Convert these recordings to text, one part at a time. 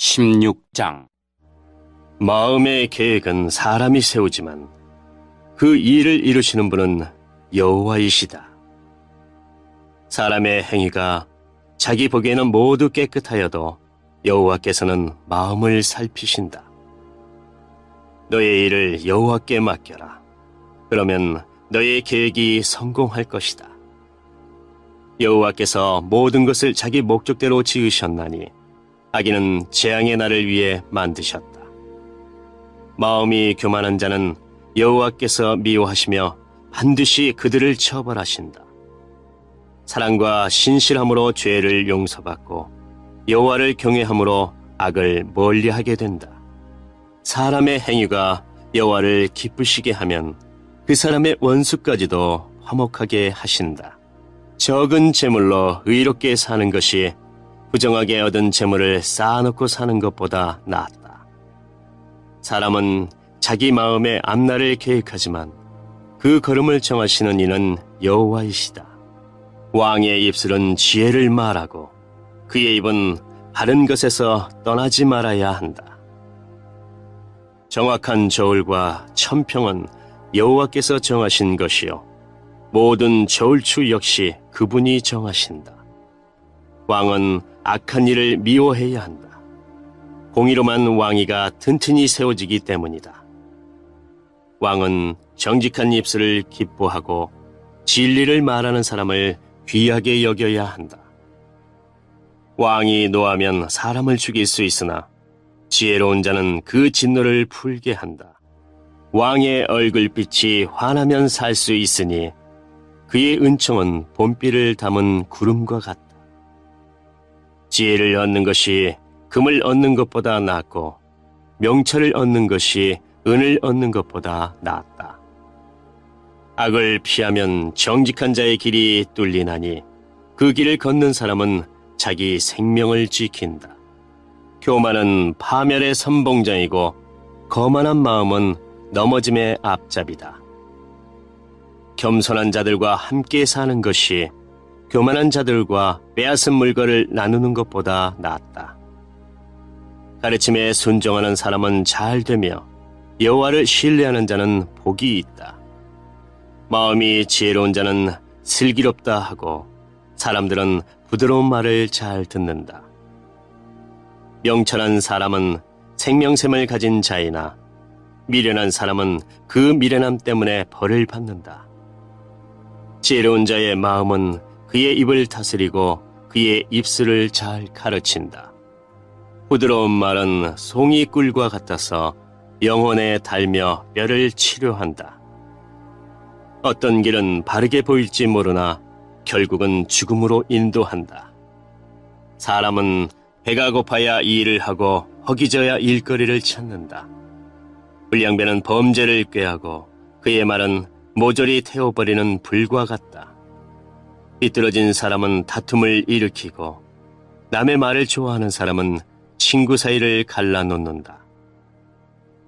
16장. 마음의 계획은 사람이 세우지만 그 일을 이루시는 분은 여호와이시다. 사람의 행위가 자기 보기에는 모두 깨끗하여도 여호와께서는 마음을 살피신다. 너의 일을 여호와께 맡겨라. 그러면 너의 계획이 성공할 것이다. 여호와께서 모든 것을 자기 목적대로 지으셨나니 악인은 재앙의 날을 위해 만드셨다. 마음이 교만한 자는 여호와께서 미워하시며 반드시 그들을 처벌하신다. 사랑과 신실함으로 죄를 용서받고 여호와를 경외함으로 악을 멀리하게 된다. 사람의 행위가 여호와를 기쁘시게 하면 그 사람의 원수까지도 화목하게 하신다. 적은 재물로 의롭게 사는 것이 부정하게 얻은 재물을 쌓아놓고 사는 것보다 낫다. 사람은 자기 마음의 앞날을 계획하지만 그 걸음을 정하시는 이는 여호와이시다. 왕의 입술은 지혜를 말하고 그의 입은 바른 것에서 떠나지 말아야 한다. 정확한 저울과 천평은 여호와께서 정하신 것이요 모든 저울추 역시 그분이 정하신다. 왕은 악한 일을 미워해야 한다. 공의로만 왕위가 튼튼히 세워지기 때문이다. 왕은 정직한 입술을 기뻐하고 진리를 말하는 사람을 귀하게 여겨야 한다. 왕이 노하면 사람을 죽일 수 있으나 지혜로운 자는 그 진노를 풀게 한다. 왕의 얼굴빛이 환하면 살 수 있으니 그의 은총은 봄비를 담은 구름과 같다. 지혜를 얻는 것이 금을 얻는 것보다 낫고 명철을 얻는 것이 은을 얻는 것보다 낫다. 악을 피하면 정직한 자의 길이 뚫리나니 그 길을 걷는 사람은 자기 생명을 지킨다. 교만은 파멸의 선봉장이고 거만한 마음은 넘어짐의 앞잡이다. 겸손한 자들과 함께 사는 것이 교만한 자들과 빼앗은 물건을 나누는 것보다 낫다. 가르침에 순종하는 사람은 잘 되며 여호와를 신뢰하는 자는 복이 있다. 마음이 지혜로운 자는 슬기롭다 하고 사람들은 부드러운 말을 잘 듣는다. 명철한 사람은 생명샘을 가진 자이나 미련한 사람은 그 미련함 때문에 벌을 받는다. 지혜로운 자의 마음은 그의 입을 다스리고 그의 입술을 잘 가르친다. 부드러운 말은 송이 꿀과 같아서 영혼에 달며 뼈를 치료한다. 어떤 길은 바르게 보일지 모르나 결국은 죽음으로 인도한다. 사람은 배가 고파야 일을 하고 허기져야 일거리를 찾는다. 불량배는 범죄를 꾀하고 그의 말은 모조리 태워버리는 불과 같다. 삐뚤어진 사람은 다툼을 일으키고 남의 말을 좋아하는 사람은 친구 사이를 갈라놓는다.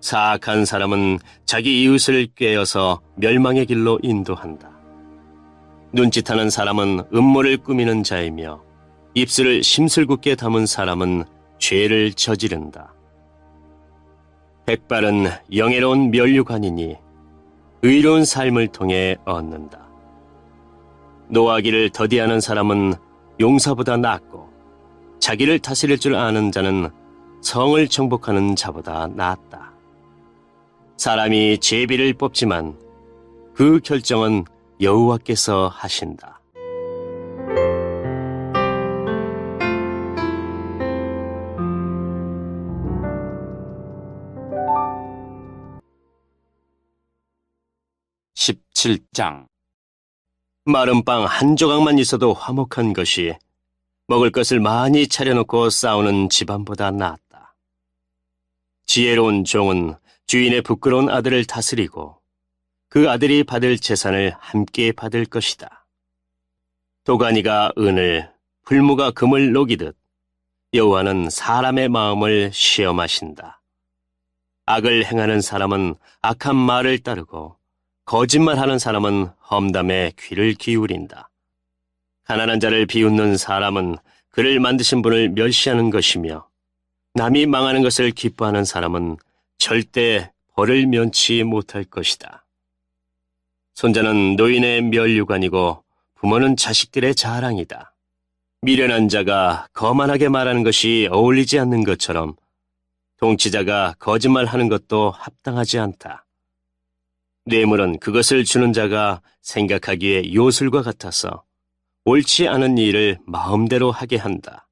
사악한 사람은 자기 이웃을 꾀어서 멸망의 길로 인도한다. 눈짓하는 사람은 음모를 꾸미는 자이며 입술을 심술궂게 담은 사람은 죄를 저지른다. 백발은 영예로운 면류관이니 의로운 삶을 통해 얻는다. 노하기를 더디하는 사람은 용사보다 낫고 자기를 다스릴 줄 아는 자는 성을 정복하는 자보다 낫다. 사람이 제비를 뽑지만 그 결정은 여호와께서 하신다. (17장) 마른 빵 한 조각만 있어도 화목한 것이 먹을 것을 많이 차려놓고 싸우는 집안보다 낫다. 지혜로운 종은 주인의 부끄러운 아들을 다스리고 그 아들이 받을 재산을 함께 받을 것이다. 도가니가 은을, 풀무가 금을 녹이듯 여호와는 사람의 마음을 시험하신다. 악을 행하는 사람은 악한 말을 따르고 거짓말하는 사람은 험담에 귀를 기울인다. 가난한 자를 비웃는 사람은 그를 만드신 분을 멸시하는 것이며 남이 망하는 것을 기뻐하는 사람은 절대 벌을 면치 못할 것이다. 손자는 노인의 면류관이고 부모는 자식들의 자랑이다. 미련한 자가 거만하게 말하는 것이 어울리지 않는 것처럼 통치자가 거짓말하는 것도 합당하지 않다. 뇌물은 그것을 주는 자가 생각하기에 요술과 같아서 옳지 않은 일을 마음대로 하게 한다.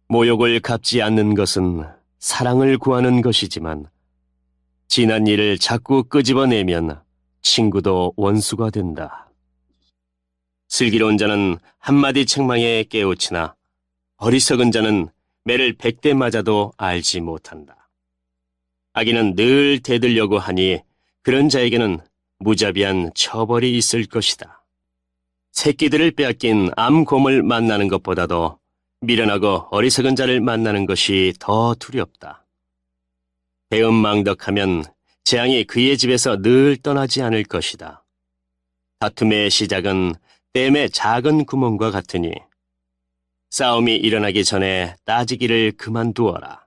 모욕을 갚지 않는 것은 사랑을 구하는 것이지만 지난 일을 자꾸 끄집어내면 친구도 원수가 된다. 슬기로운 자는 한마디 책망에 깨우치나 어리석은 자는 매를 100대 맞아도 알지 못한다. 악인은 늘 대들려고 하니 그런 자에게는 무자비한 처벌이 있을 것이다. 새끼들을 빼앗긴 암곰을 만나는 것보다도 미련하고 어리석은 자를 만나는 것이 더 두렵다. 배은망덕하면 재앙이 그의 집에서 늘 떠나지 않을 것이다. 다툼의 시작은 댐의 작은 구멍과 같으니 싸움이 일어나기 전에 따지기를 그만두어라.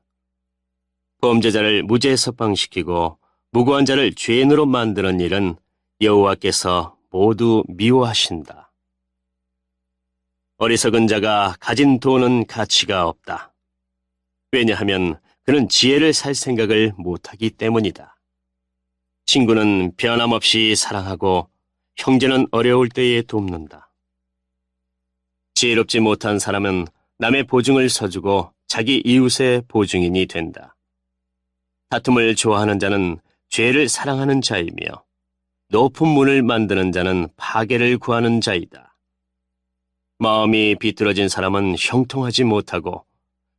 범죄자를 무죄 석방시키고 무고한 자를 죄인으로 만드는 일은 여호와께서 모두 미워하신다. 어리석은 자가 가진 돈은 가치가 없다. 왜냐하면 그는 지혜를 살 생각을 못하기 때문이다. 친구는 변함없이 사랑하고 형제는 어려울 때에 돕는다. 지혜롭지 못한 사람은 남의 보증을 서주고 자기 이웃의 보증인이 된다. 다툼을 좋아하는 자는 죄를 사랑하는 자이며 높은 문을 만드는 자는 파괴를 구하는 자이다. 마음이 비뚤어진 사람은 형통하지 못하고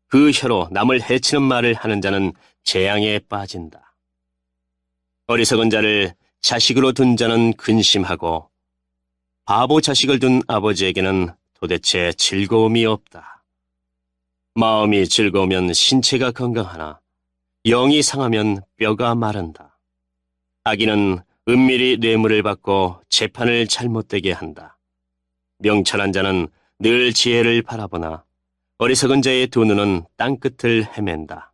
그 혀로 남을 해치는 말을 하는 자는 재앙에 빠진다. 어리석은 자를 자식으로 둔 자는 근심하고 바보 자식을 둔 아버지에게는 도대체 즐거움이 없다. 마음이 즐거우면 신체가 건강하나 영이 상하면 뼈가 마른다. 악인은 은밀히 뇌물을 받고 재판을 잘못되게 한다. 명철한 자는 늘 지혜를 바라보나 어리석은 자의 두 눈은 땅끝을 헤맨다.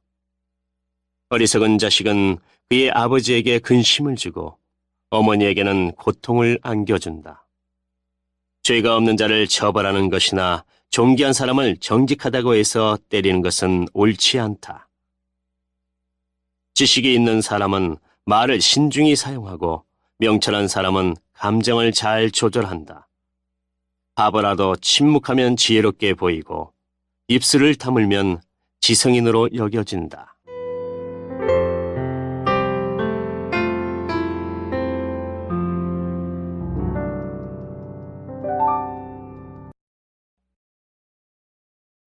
어리석은 자식은 그의 아버지에게 근심을 주고 어머니에게는 고통을 안겨준다. 죄가 없는 자를 처벌하는 것이나 존귀한 사람을 정직하다고 해서 때리는 것은 옳지 않다. 지식이 있는 사람은 말을 신중히 사용하고 명철한 사람은 감정을 잘 조절한다. 바보라도 침묵하면 지혜롭게 보이고 입술을 다물면 지성인으로 여겨진다.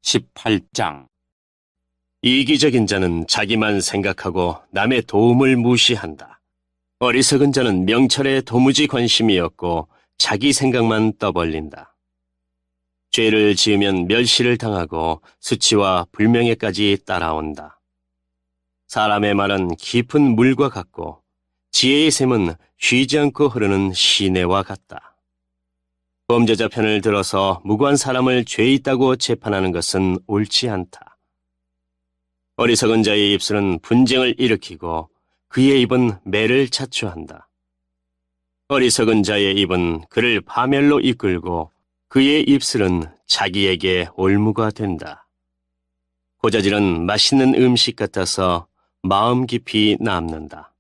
(18장) 이기적인 자는 자기만 생각하고 남의 도움을 무시한다. 어리석은 자는 명철에 도무지 관심이 없고 자기 생각만 떠벌린다. 죄를 지으면 멸시를 당하고 수치와 불명예까지 따라온다. 사람의 말은 깊은 물과 같고 지혜의 샘은 쉬지 않고 흐르는 시내와 같다. 범죄자 편을 들어서 무고한 사람을 죄 있다고 재판하는 것은 옳지 않다. 어리석은 자의 입술은 분쟁을 일으키고 그의 입은 매를 자초한다. 어리석은 자의 입은 그를 파멸로 이끌고 그의 입술은 자기에게 올무가 된다. 고자질은 맛있는 음식 같아서 마음 깊이 남는다.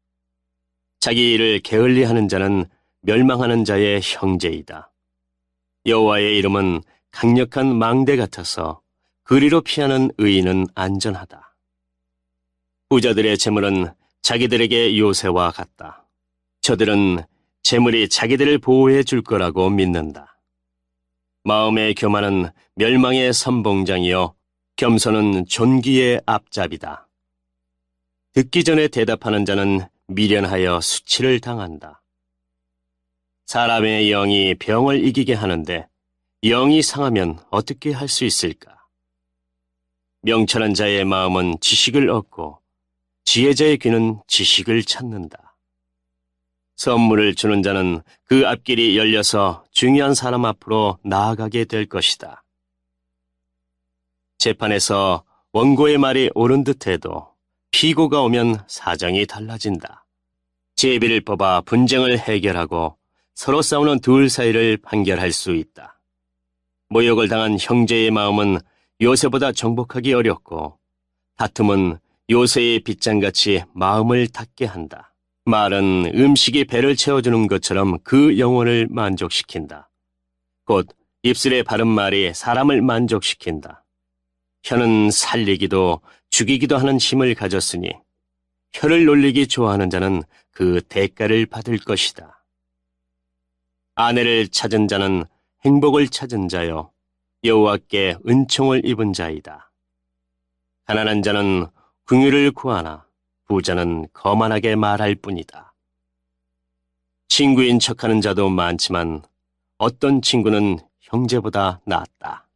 자기 일을 게을리하는 자는 멸망하는 자의 형제이다. 여호와의 이름은 강력한 망대 같아서 그리로 피하는 의인은 안전하다. 부자들의 재물은 자기들에게 요새와 같다. 저들은 재물이 자기들을 보호해 줄 거라고 믿는다. 마음의 교만은 멸망의 선봉장이요 겸손은 존귀의 앞잡이다. 듣기 전에 대답하는 자는 미련하여 수치를 당한다. 사람의 영이 병을 이기게 하는데 영이 상하면 어떻게 할 수 있을까? 명철한 자의 마음은 지식을 얻고 지혜자의 귀는 지식을 찾는다. 선물을 주는 자는 그 앞길이 열려서 중요한 사람 앞으로 나아가게 될 것이다. 재판에서 원고의 말이 옳은 듯해도 피고가 오면 사정이 달라진다. 제비를 뽑아 분쟁을 해결하고 서로 싸우는 둘 사이를 판결할 수 있다. 모욕을 당한 형제의 마음은 요새보다 정복하기 어렵고 다툼은 요새의 빗장같이 마음을 닫게 한다. 말은 음식이 배를 채워주는 것처럼 그 영혼을 만족시킨다. 곧 입술에 바른 말이 사람을 만족시킨다. 혀는 살리기도 죽이기도 하는 힘을 가졌으니 혀를 놀리기 좋아하는 자는 그 대가를 받을 것이다. 아내를 찾은 자는 행복을 찾은 자요 여호와께 은총을 입은 자이다. 가난한 자는 긍휼을 구하나 부자는 거만하게 말할 뿐이다. 친구인 척하는 자도 많지만 어떤 친구는 형제보다 낫다.